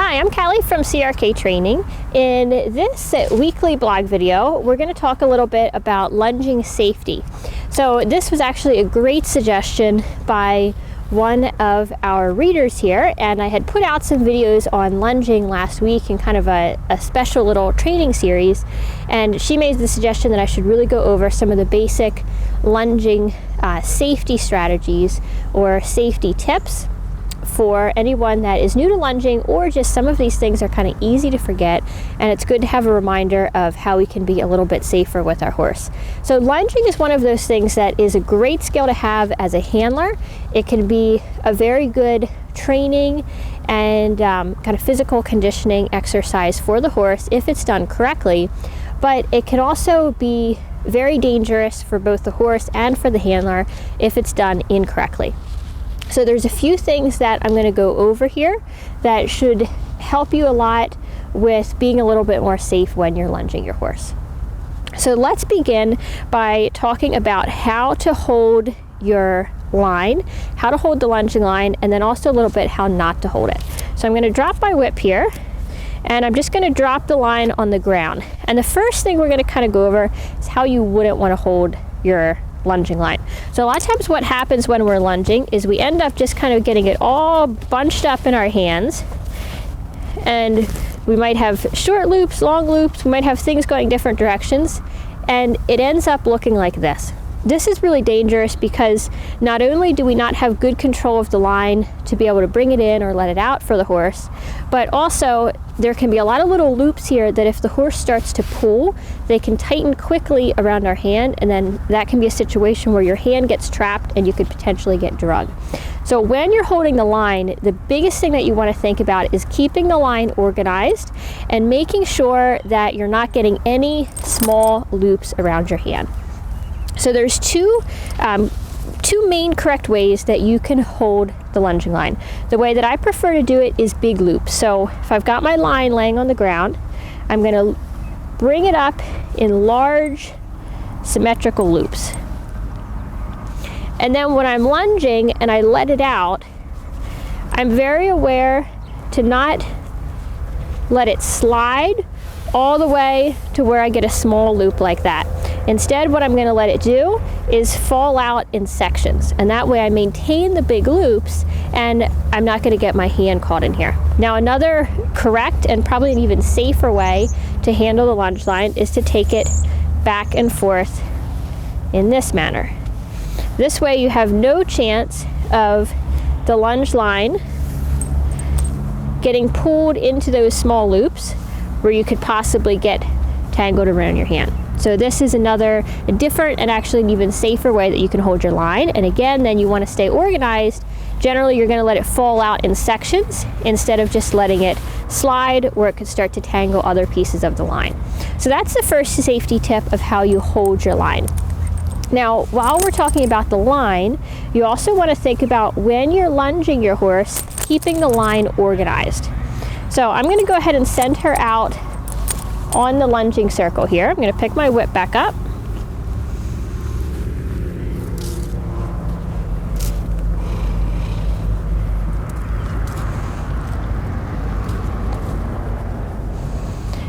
Hi, I'm Callie from CRK Training. In this weekly blog video, we're going to talk a little bit about lunging safety. So this was actually a great suggestion by one of our readers here, and I had put out some videos on lunging last week in kind of a special little training series, and she made the suggestion that I should really go over some of the basic lunging safety strategies or safety tips for anyone that is new to lunging, or just some of these things are kind of easy to forget, and it's good to have a reminder of how we can be a little bit safer with our horse. So lunging is one of those things that is a great skill to have as a handler. It can be a very good training and kind of physical conditioning exercise for the horse if it's done correctly, but it can also be very dangerous for both the horse and for the handler if it's done incorrectly. So there's a few things that I'm going to go over here that should help you a lot with being a little bit more safe when you're lunging your horse. So let's begin by talking about how to hold your line, how to hold the lunging line, and then also a little bit how not to hold it. So I'm going to drop my whip here, and I'm just going to drop the line on the ground. And the first thing we're going to kind of go over is how you wouldn't want to hold your lunging line. So a lot of times what happens when we're lunging is we end up just kind of getting it all bunched up in our hands, and we might have short loops, long loops, we might have things going different directions, and it ends up looking like this. This is really dangerous because not only do we not have good control of the line to be able to bring it in or let it out for the horse, but also there can be a lot of little loops here that if the horse starts to pull, they can tighten quickly around our hand, and then that can be a situation where your hand gets trapped and you could potentially get drugged. So when you're holding the line, the biggest thing that you want to think about is keeping the line organized and making sure that you're not getting any small loops around your hand. So there's two main correct ways that you can hold the lunging line. The way that I prefer to do it is big loops. So if I've got my line laying on the ground, I'm going to bring it up in large symmetrical loops. And then when I'm lunging and I let it out, I'm very aware to not let it slide all the way to where I get a small loop like that. Instead, what I'm going to let it do is fall out in sections, and that way I maintain the big loops and I'm not going to get my hand caught in here. Now, another correct and probably an even safer way to handle the lunge line is to take it back and forth in this manner. This way you have no chance of the lunge line getting pulled into those small loops where you could possibly get tangled around your hand. So this is a different and actually an even safer way that you can hold your line. And again, then you want to stay organized. Generally, you're going to let it fall out in sections instead of just letting it slide where it could start to tangle other pieces of the line. So that's the first safety tip of how you hold your line. Now, while we're talking about the line, you also want to think about when you're lunging your horse, keeping the line organized. So I'm going to go ahead and send her out on the lunging circle here. I'm going to pick my whip back up.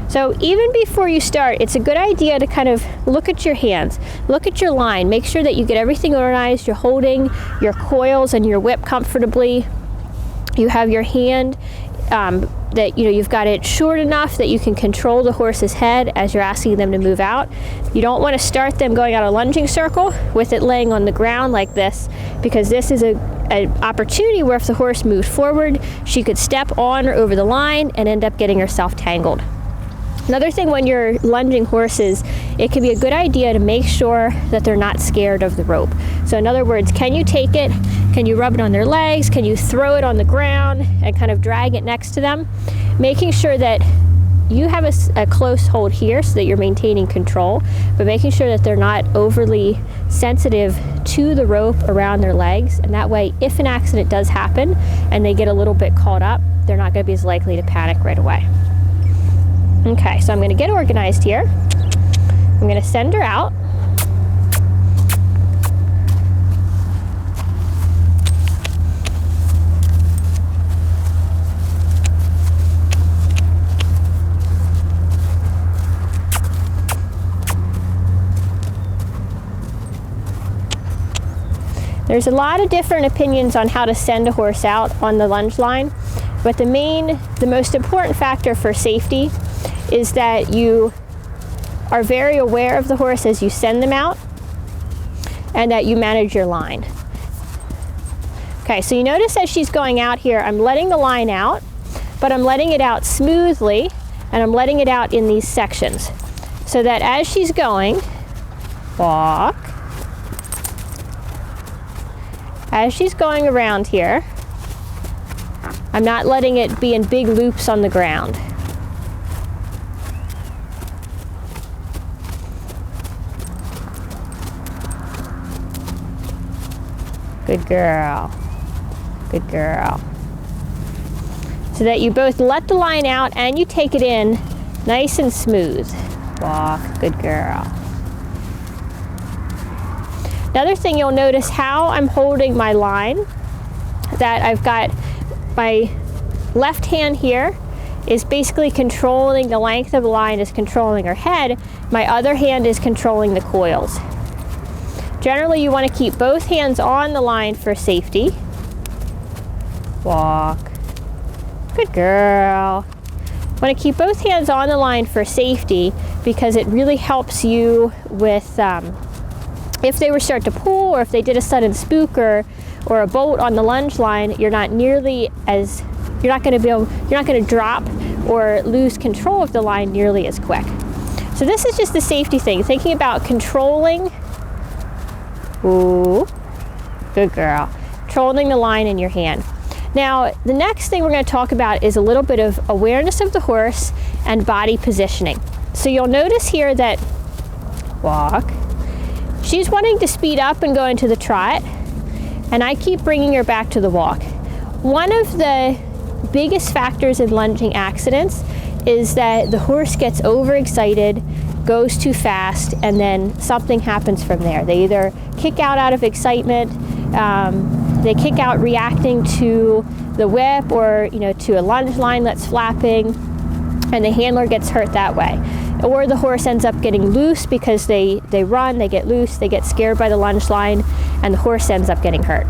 So even before you start, it's a good idea to kind of look at your hands, look at your line, make sure that you get everything organized, you're holding your coils and your whip comfortably, you have your hand that you've got it short enough that you can control the horse's head as you're asking them to move out. You don't want to start them going out a lunging circle with it laying on the ground like this, because this is an opportunity where if the horse moved forward, she could step on or over the line and end up getting herself tangled. Another thing when you're lunging horses, it can be a good idea to make sure that they're not scared of the rope. So in other words, can you take it? Can you rub it on their legs? Can you throw it on the ground and kind of drag it next to them? Making sure that you have a close hold here so that you're maintaining control, but making sure that they're not overly sensitive to the rope around their legs. And that way, if an accident does happen and they get a little bit caught up, they're not going to be as likely to panic right away. Okay, so I'm going to get organized here. I'm going to send her out. There's a lot of different opinions on how to send a horse out on the lunge line, but the most important factor for safety is that you are very aware of the horse as you send them out and that you manage your line. Okay, so you notice as she's going out here, I'm letting the line out, but I'm letting it out smoothly, and I'm letting it out in these sections so that as she's going, walk, as she's going around here, I'm not letting it be in big loops on the ground. Good girl. Good girl. So that you both let the line out and you take it in nice and smooth. Walk. Good girl. Another thing you'll notice how I'm holding my line, that I've got my left hand here is basically controlling the length of the line, is controlling her head. My other hand is controlling the coils. Generally, you want to keep both hands on the line for safety. Walk. Good girl. Want to keep both hands on the line for safety because it really helps you with if they were start to pull, or if they did a sudden spook or a bolt on the lunge line, you're not going to drop or lose control of the line nearly as quick. So this is just the safety thing, thinking about controlling. Ooh, good girl. Controlling the line in your hand. Now, the next thing we're going to talk about is a little bit of awareness of the horse and body positioning. So you'll notice here that walk. She's wanting to speed up and go into the trot, and I keep bringing her back to the walk. One of the biggest factors in lunging accidents is that the horse gets overexcited, goes too fast, and then something happens from there. They either kick out of excitement, they kick out reacting to the whip or to a lunge line that's flapping, and the handler gets hurt that way. Or the horse ends up getting loose because they run, they get loose, they get scared by the lunge line, and the horse ends up getting hurt.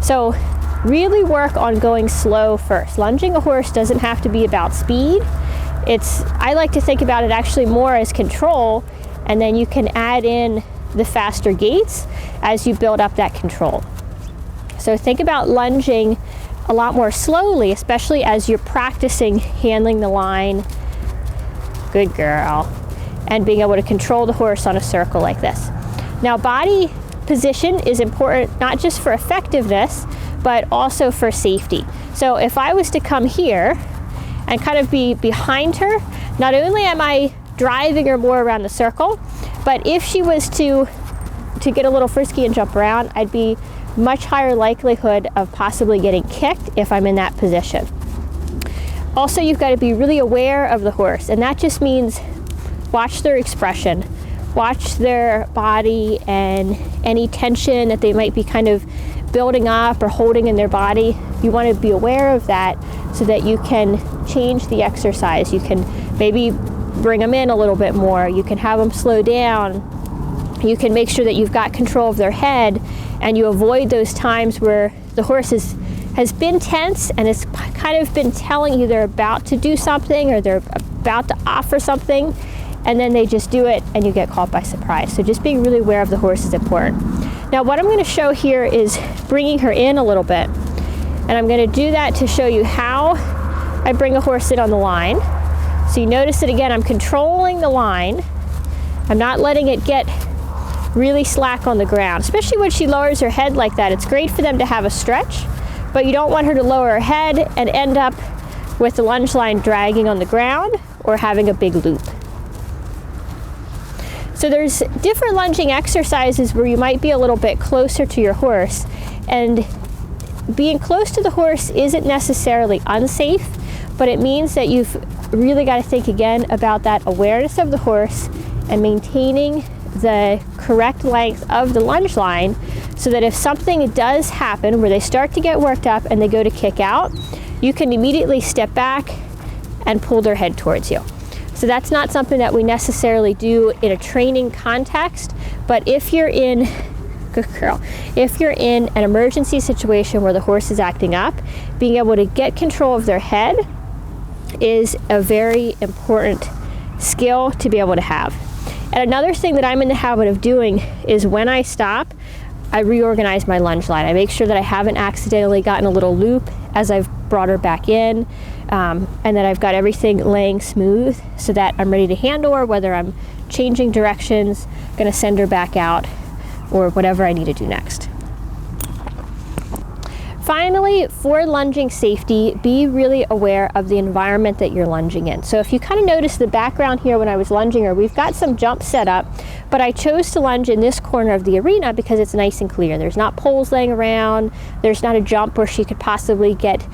So really work on going slow first. Lunging a horse doesn't have to be about speed. I like to think about it actually more as control, and then you can add in the faster gaits as you build up that control. So think about lunging a lot more slowly, especially as you're practicing handling the line. Good girl. And being able to control the horse on a circle like this. Now, body position is important not just for effectiveness, but also for safety. So if I was to come here and kind of be behind her, not only am I driving her more around the circle, but if she was to get a little frisky and jump around, I'd be much higher likelihood of possibly getting kicked if I'm in that position. Also, you've got to be really aware of the horse, and that just means watch their expression, watch their body and any tension that they might be kind of building up or holding in their body. You want to be aware of that so that you can change the exercise. You can maybe bring them in a little bit more. You can have them slow down. You can make sure that you've got control of their head, and you avoid those times where the horse has been tense and has kind of been telling you they're about to do something or they're about to offer something, and then they just do it and you get caught by surprise. So just being really aware of the horse is important. Now, what I'm going to show here is bringing her in a little bit, and I'm going to do that to show you how I bring a horse in on the line. So you notice that again, I'm controlling the line. I'm not letting it get really slack on the ground, especially when she lowers her head like that. It's great for them to have a stretch, but you don't want her to lower her head and end up with the lunge line dragging on the ground or having a big loop. So there's different lunging exercises where you might be a little bit closer to your horse, and being close to the horse isn't necessarily unsafe, but it means that you've really got to think again about that awareness of the horse and maintaining the correct length of the lunge line, so that if something does happen where they start to get worked up and they go to kick out, you can immediately step back and pull their head towards you. So that's not something that we necessarily do in a training context, but if you're in Good girl. If you're in an emergency situation where the horse is acting up, being able to get control of their head is a very important skill to be able to have. And another thing that I'm in the habit of doing is when I stop, I reorganize my lunge line. I make sure that I haven't accidentally gotten a little loop as I've brought her back in, and that I've got everything laying smooth so that I'm ready to handle her, whether I'm changing directions, going to send her back out, or whatever I need to do next. Finally, for lunging safety, be really aware of the environment that you're lunging in. So if you kind of notice the background here when I was lunging her, we've got some jumps set up, but I chose to lunge in this corner of the arena because it's nice and clear. There's not poles laying around. There's not a jump where she could possibly get,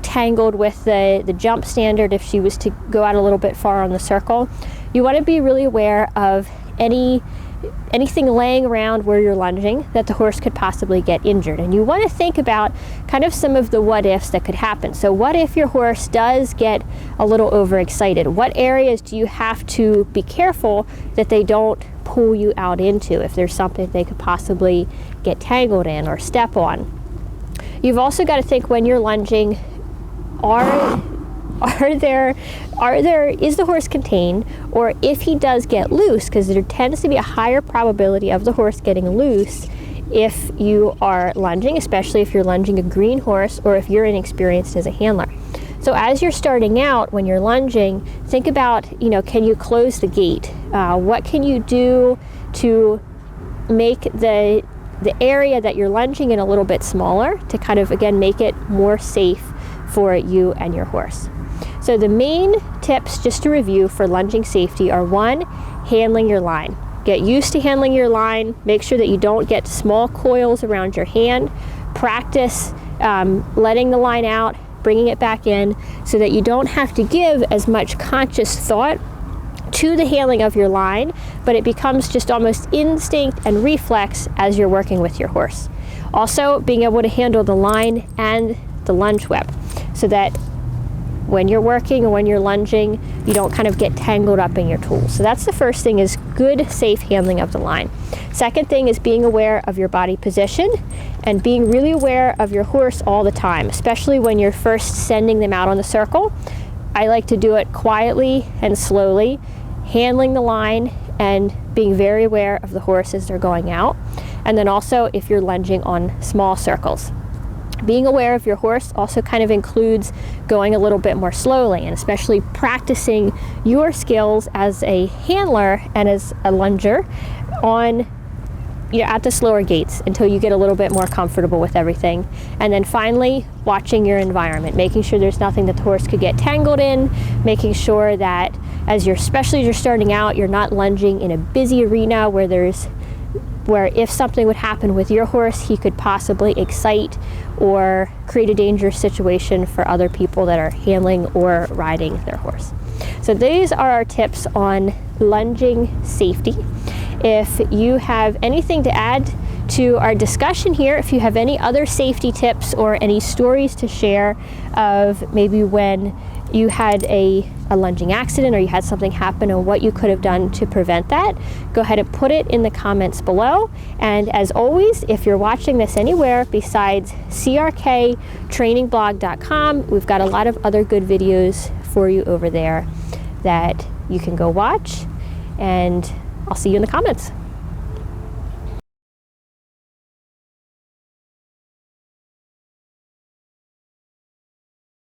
tangled with the jump standard if she was to go out a little bit far on the circle. You want to be really aware of anything laying around where you're lunging that the horse could possibly get injured. And you want to think about kind of some of the what ifs that could happen. So what if your horse does get a little overexcited? What areas do you have to be careful that they don't pull you out into if there's something they could possibly get tangled in or step on? You've also got to think when you're lunging, is the horse contained, or if he does get loose, because there tends to be a higher probability of the horse getting loose if you are lunging, especially if you're lunging a green horse or if you're inexperienced as a handler. So as you're starting out, when you're lunging, think about, can you close the gate? What can you do to make the area that you're lunging in a little bit smaller to kind of, again, make it more safe for you and your horse? So the main tips, just to review, for lunging safety are: 1, handling your line. Get used to handling your line. Make sure that you don't get small coils around your hand. Practice letting the line out, bringing it back in, so that you don't have to give as much conscious thought to the handling of your line, but it becomes just almost instinct and reflex as you're working with your horse. Also, being able to handle the line and the lunge whip, so that when you're working or when you're lunging, you don't kind of get tangled up in your tools. So that's the first thing, is good, safe handling of the line. Second thing is being aware of your body position and being really aware of your horse all the time, especially when you're first sending them out on the circle. I like to do it quietly and slowly, handling the line and being very aware of the horse as they're going out. And then also if you're lunging on small circles. Being aware of your horse also kind of includes going a little bit more slowly, and especially practicing your skills as a handler and as a lunger at the slower gates until you get a little bit more comfortable with everything. And then finally, watching your environment, making sure there's nothing that the horse could get tangled in, making sure that especially as you're starting out, you're not lunging in a busy arena where if something would happen with your horse, he could possibly excite or create a dangerous situation for other people that are handling or riding their horse. So these are our tips on lunging safety. If you have anything to add to our discussion here, if you have any other safety tips or any stories to share of maybe when you had a lunging accident or you had something happen and what you could have done to prevent that, go ahead and put it in the comments below. And as always, if you're watching this anywhere besides crktrainingblog.com, we've got a lot of other good videos for you over there that you can go watch, and I'll see you in the comments.